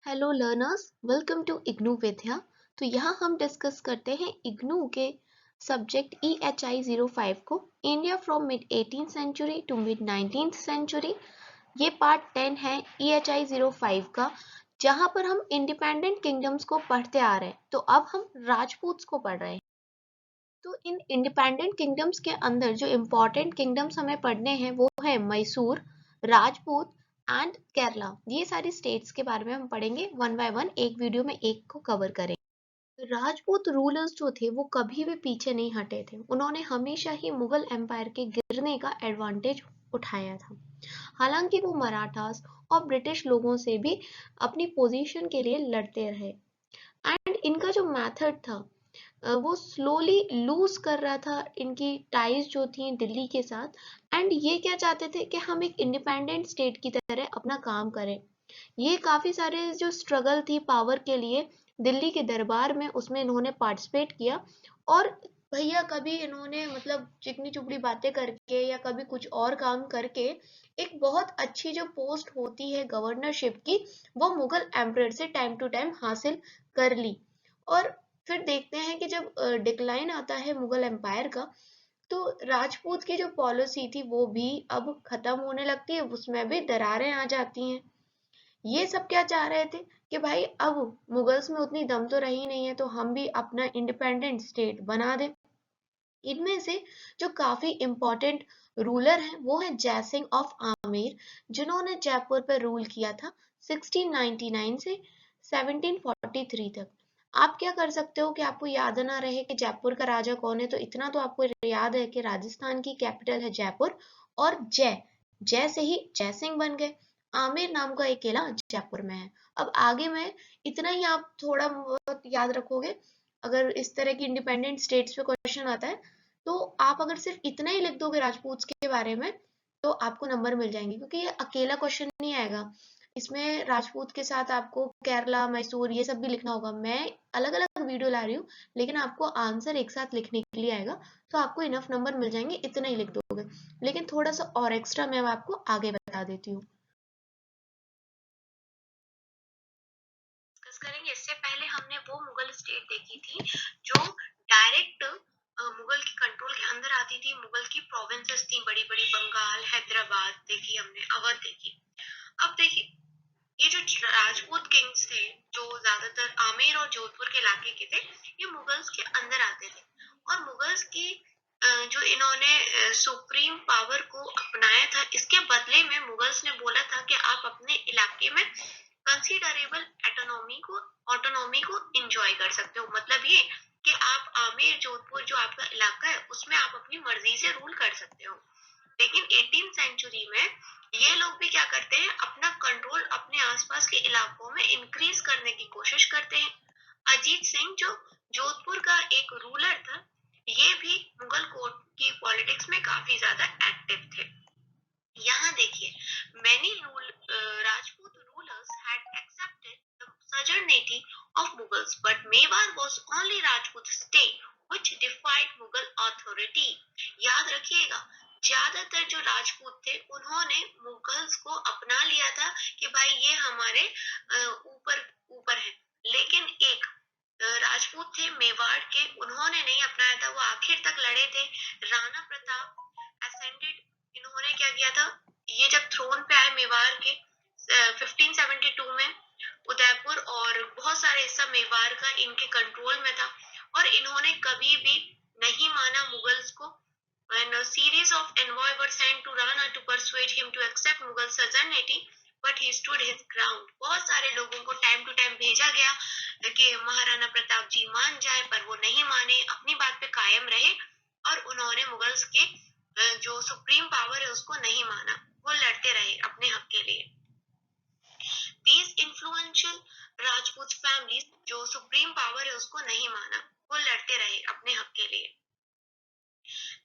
Hello learners, welcome to IGNOU Vidya. तो यहाँ हम डिस्कस करते हैं इग्नू के सब्जेक्ट EHI 05 को, India from mid 18th century to mid 19th century. ये पार्ट 10 है EHI 05 का, जहाँ पर हम इंडिपेंडेंट किंगडम्स को पढ़ते आ रहे हैं। तो अब हम राजपूत्स को पढ़ रहे हैं। तो इन इंडिपेंडेंट किंगडम्स के अंदर जो इम्पोर्टेंट किंगडम्स हमें पढ़ने हैं वो है मैसूर, राजपूत एंड केरला। ये सारी स्टेट्स के बारे में हम पढ़ेंगे वन बाय वन, एक वीडियो में एक को कवर करेंगे। राजपूत रूलर्स जो थे वो कभी भी पीछे नहीं हटे थे। उन्होंने हमेशा ही मुगल एम्पायर के गिरने का एडवांटेज उठाया था। हालांकि वो मराठास और ब्रिटिश लोगों से भी अपनी पोजीशन के लिए लड़ते रहे। एंड इनका जो मेथड था वो स्लोली लूज कर रहा था इनकी टाइज जो थी दिल्ली के साथ। एंड ये क्या चाहते थे कि हम एक इंडिपेंडेंट स्टेट की तरह अपना काम करें। ये काफी सारे जो स्ट्रगल थी पावर के लिए दिल्ली के दरबार में, उसमें इन्होंने पार्टिसिपेट किया। और भैया कभी इन्होंने मतलब चिकनी चुपड़ी बातें करके या कभी कुछ और काम करके एक बहुत अच्छी जो पोस्ट होती है गवर्नरशिप की, वो मुगल एम्परर से टाइम टू टाइम हासिल कर ली। और फिर देखते हैं कि जब डिक्लाइन आता है मुगल एम्पायर का, तो राजपूत की जो पॉलिसी थी वो भी अब खत्म होने लगती है, उसमें भी दरारें आ जाती हैं। ये सब क्या चाह रहे थे कि भाई अब मुगल्स में उतनी दम तो रही नहीं है, तो हम भी अपना इंडिपेंडेंट स्टेट बना दें। इनमें से जो काफी इम्पोर्टेंट रूलर हैं वो है जयसिंह ऑफ आमेर, जिन्होंने जयपुर पर रूल किया था 1699 से 1743 तक। आप क्या कर सकते हो कि आपको याद ना रहे कि जयपुर का राजा कौन है, तो इतना तो आपको याद है कि राजस्थान की कैपिटल है जयपुर, और जय जय से ही जय सिंह बन गए। आमेर नाम का एक किला जयपुर में है। अब आगे में इतना ही आप थोड़ा बहुत याद रखोगे। अगर इस तरह की इंडिपेंडेंट स्टेट्स पे क्वेश्चन आता है, तो आप अगर सिर्फ इतना ही लिख दोगे राजपूत के बारे में, तो आपको नंबर मिल जाएंगे, क्योंकि ये अकेला क्वेश्चन नहीं आएगा। इसमें राजपूत के साथ आपको केरला, मैसूर, ये सब भी लिखना होगा। मैं अलग अलग वीडियो ला रही हूँ, लेकिन आपको आंसर एक साथ लिखने के लिए आएगा, तो आपको इनफ नंबर मिल जाएंगे, इतना ही लिख दोगे। लेकिन थोड़ा सा और एक्स्ट्रा मैं आपको आगे बता देती हूँ। डिस्कस करेंगे। इससे पहले हमने वो मुगल स्टेट देखी थी जो डायरेक्ट मुगल की कंट्रोल के अंदर आती थी। मुगल की प्रोविंसेस थी बड़ी बड़ी, बंगाल, हैदराबाद देखी हमने, अवध देखी। अब देखिए, ये जो राजपूत किंग्स थे, जो ज्यादातर आमेर और जोधपुर के इलाके के थे, ये मुगल्स के अंदर आते थे। और मुगल्स की जो इन्होंने सुप्रीम पावर को अपनाया था, इसके बदले में मुगल्स ने बोला था कि आप अपने इलाके में कंसिडरेबल ऑटोनॉमी को एंजॉय कर सकते हो। मतलब ये कि आप आमेर, जोधपुर जो आपका इलाका है, उसमें आप अपनी मर्जी से रूल कर सकते हो। लेकिन 18th सेंचुरी में ये लोग भी क्या करते हैं, अपना कंट्रोल अपने आसपास के इलाकों में इंक्रीज करने की कोशिश करते हैं। अजीत सिंह जो जोधपुर का एक रूलर था, ये भी मुगल कोर्ट की पॉलिटिक्स में काफी ज्यादा एक्टिव थे। यहाँ देखिए, many Rajput rulers had accepted the suzerainty of Mughals, but Mewar was only Rajput state which defied Mughal authority. याद रखिएगा, ज्यादातर जो राजपूत थे उन्होंने मुगल्स को अपना लिया था कि भाई ये हमारे ऊपर ऊपर है। लेकिन एक राजपूत थे मेवाड़ के, उन्होंने नहीं अपनाया था, वो आखिर तक लड़े थे। राणा प्रताप असेंडेड, इन्होंने क्या किया था, ये जब थ्रोन पे आए मेवाड़ के 1572 में, उदयपुर और बहुत सारे हिस्सा मेवाड़ का इनके कंट्रोल में था। और इन्होंने कभी भी नहीं माना मुगल्स को। When a series of envoys were sent to Rana to persuade him to accept Mughal suzerainty, but he stood his ground. बहुत सारे लोगों को टाइम टू टाइम भेजा गया कि महाराणा प्रताप जी मान जाए, पर वो नहीं माने, अपनी बात पे कायम रहे। और उन्होंने मुगल्स के जो सुप्रीम पावर है उसको नहीं माना, वो लड़ते रहे अपने हक के लिए। These influential राजपूत फैमिलीज जो सुप्रीम पावर है उसको नहीं माना, वो लड़ते रहे अपने हक के लिए।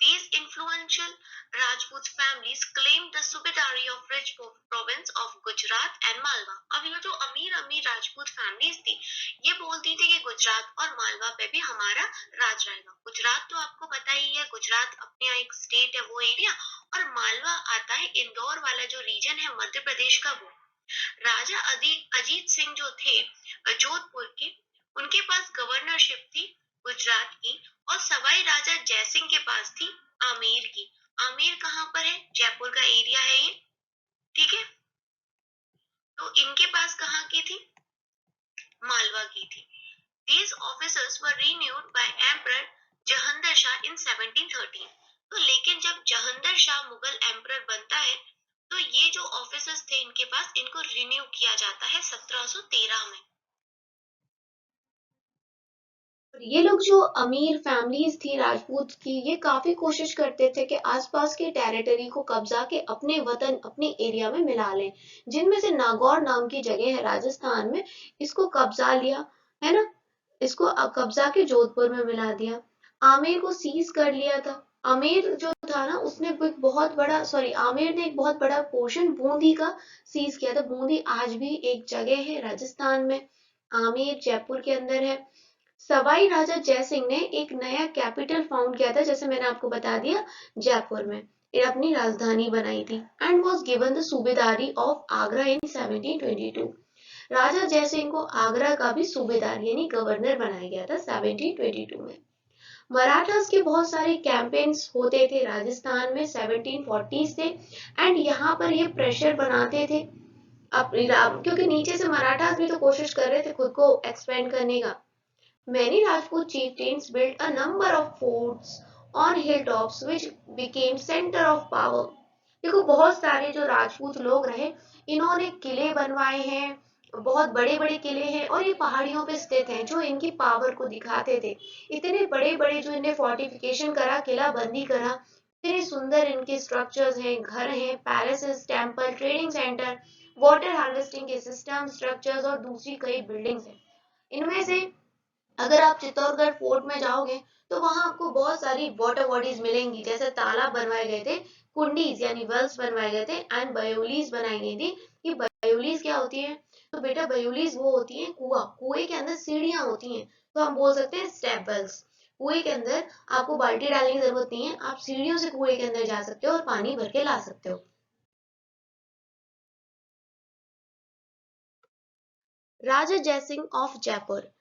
These influential Rajput families claimed the Subedari of rich province of Gujarat and Malwa. अब ये जो अमीर अमीर राजपूत फैमिलीज थी, ये बोलती थी कि गुजरात और मालवा पे भी हमारा राज रहेगा। गुजरात तो आपको पता ही है, गुजरात अपने यहाँ एक स्टेट है, वो एरिया। और मालवा आता है इंदौर वाला जो रीजन है मध्य प्रदेश का, वो। राजा अजीत सिंह जो थे जोधपुर के, उनके पास गवर्नरशिप थी गुजरात की, और सवाई राजा जयसिंह के पास थी आमेर की। आमेर कहाँ पर है? जयपुर का एरिया है ये, ठीक है। तो इनके पास कहाँ की थी? मालवा की थी। These officers were renewed by Emperor Jahandar Shah in 1713। तो लेकिन जब जहांदर शाह मुगल एम्परर बनता है तो ये जो ऑफिसर्स थे इनके पास, इनको रिन्यू किया जाता है 1713 में। ये लोग जो अमीर फैमिलीज थी राजपूत की, ये काफी कोशिश करते थे कि आसपास के टेरिटरी को कब्जा के अपने वतन, अपने एरिया में मिला लें। जिनमें से नागौर नाम की जगह है राजस्थान में, इसको कब्जा लिया है ना, इसको कब्जा के जोधपुर में मिला दिया। आमेर को सीज कर लिया था। आमेर जो था ना, उसने एक बहुत बड़ा, सॉरी, आमेर ने एक बहुत बड़ा पोर्शन बूंदी का सीज किया था। बूंदी आज भी एक जगह है राजस्थान में, आमेर जयपुर के अंदर है। सवाई राजा जयसिंह ने एक नया कैपिटल फाउंड किया था, जैसे मैंने आपको बता दिया, जयपुर में ये अपनी राजधानी बनाई थी, एंड वॉज गिवन द सूबेदारी ऑफ आगरा इन 1722। राजा जयसिंह को आगरा का भी सूबेदार यानी गवर्नर बनाया गया था 1722 में। मराठास के बहुत सारे कैंपेन्स होते थे राजस्थान में 1740 से, एंड यहाँ पर ये प्रेशर बनाते थे अपनी, क्योंकि नीचे से मराठास भी तो कोशिश कर रहे थे खुद को एक्सपेंड करने का। Many Rajput chieftains built a number of forts on hilltops which became center of power। देखो बहुत सारे जो राजपूत लोग रहे, इन्होंने किले बनवाए हैं, बहुत बड़े बड़े किले हैं, और ये पहाड़ियों पे स्थित हैं जो इनकी पावर को दिखाते थे। इतने बड़े बड़े जो इन्हें फोर्टिफिकेशन करा, किला बंदी करा, इतने सुंदर इनके स्ट्रक्चर्स हैं, घर हैं, palaces, temple, trading centre, water harvesting के सिस्टम, स्ट्रक्चर्स और दूसरी कई बिल्डिंग्स हैं। इनमें से अगर आप चित्तौड़गढ़ फोर्ट में जाओगे तो वहां आपको बहुत सारी वाटर बॉडीज मिलेंगी, जैसे तालाब बनवाए गए थे, कुंडीज यानी वेल्स बनवाए गए थे, एंड बयोलीज बनाई गई थी। ये बयोलीज क्या होती है? तो बेटा बयोलीज वो होती है कुआं, कुएं के अंदर सीढ़ियां होती हैं, तो हम बोल सकते हैं स्टेप वेल्स। कुएं के अंदर आपको बाल्टी डालने की जरूरत नहीं है, आप सीढ़ियों से कुएं के अंदर जा सकते हो और पानी भर के ला सकते हो। राजा जयसिंह ऑफ जयपुर।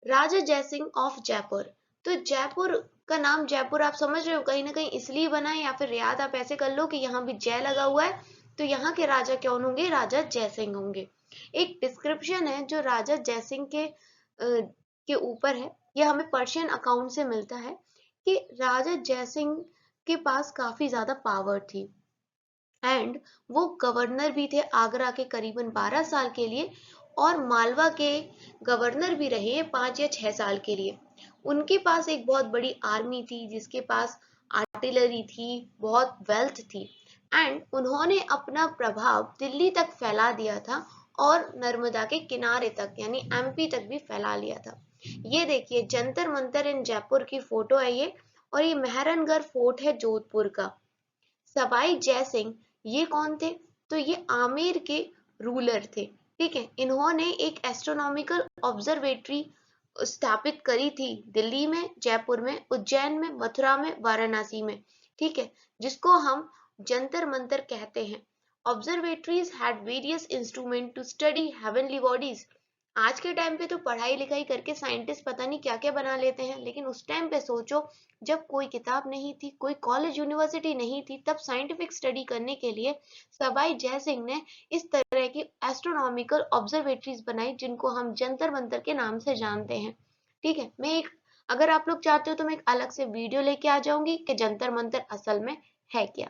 राजा जयसिंह ऑफ जयपुर। तो जयपुर का नाम, जयपुर आप समझ रहे हो, कहीं ना कहीं इसलिए बना है, या फिर याद आप ऐसे कर लो कि यहाँ भी जय लगा हुआ है, तो यहाँ के राजा कौन होंगे? राजा जयसिंह होंगे। एक डिस्क्रिप्शन है जो राजा जयसिंह के ऊपर है, यह हमें पर्शियन अकाउंट से मिलता है कि राजा जयसिंह के पास काफी ज्यादा पावर थी, एंड वो गवर्नर भी थे आगरा के करीबन 12 साल के लिए, और मालवा के गवर्नर भी रहे 5 या 6 साल के लिए। उनके पास एक बहुत बड़ी आर्मी थी, जिसके पास आर्टिलरी थी, बहुत वेल्थ थी, एंड उन्होंने अपना प्रभाव दिल्ली तक फैला दिया था, और नर्मदा के किनारे तक यानी एमपी तक भी फैला लिया था। ये देखिए जंतर मंतर इन जयपुर की फोटो है ये, और ये मेहरानगढ़ फोर्ट है जोधपुर का। सवाई जय सिंह ये कौन थे? तो ये आमेर के रूलर थे, ठीक है। इन्होंने एक एस्ट्रोनॉमिकल ऑब्जर्वेटरी स्थापित करी थी दिल्ली में, जयपुर में, उज्जैन में, मथुरा में, वाराणसी में, ठीक है, जिसको हम जंतर मंतर कहते हैं। Observatories had various instrument to study heavenly bodies. आज के टाइम पे तो पढ़ाई लिखाई करके साइंटिस्ट पता नहीं क्या क्या बना लेते हैं, लेकिन उस टाइम पे सोचो जब कोई किताब नहीं थी, कोई कॉलेज यूनिवर्सिटी नहीं थी, तब साइंटिफिक स्टडी करने के लिए सवाई जय सिंह ने इस तरह की एस्ट्रोनॉमिकल ऑब्जर्वेटरीज बनाई जिनको हम जंतर मंतर के नाम से जानते हैं, ठीक है। अगर आप लोग चाहते हो तो मैं एक अलग से वीडियो लेके आ जाऊंगी कि जंतर मंतर असल में है क्या।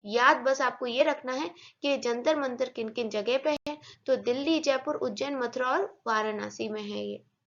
याद बस आपको ये रखना है कि जंतर मंतर किन किन जगह पे है, तो दिल्ली, जयपुर, उज्जैन, मथुरा और वाराणसी में है ये।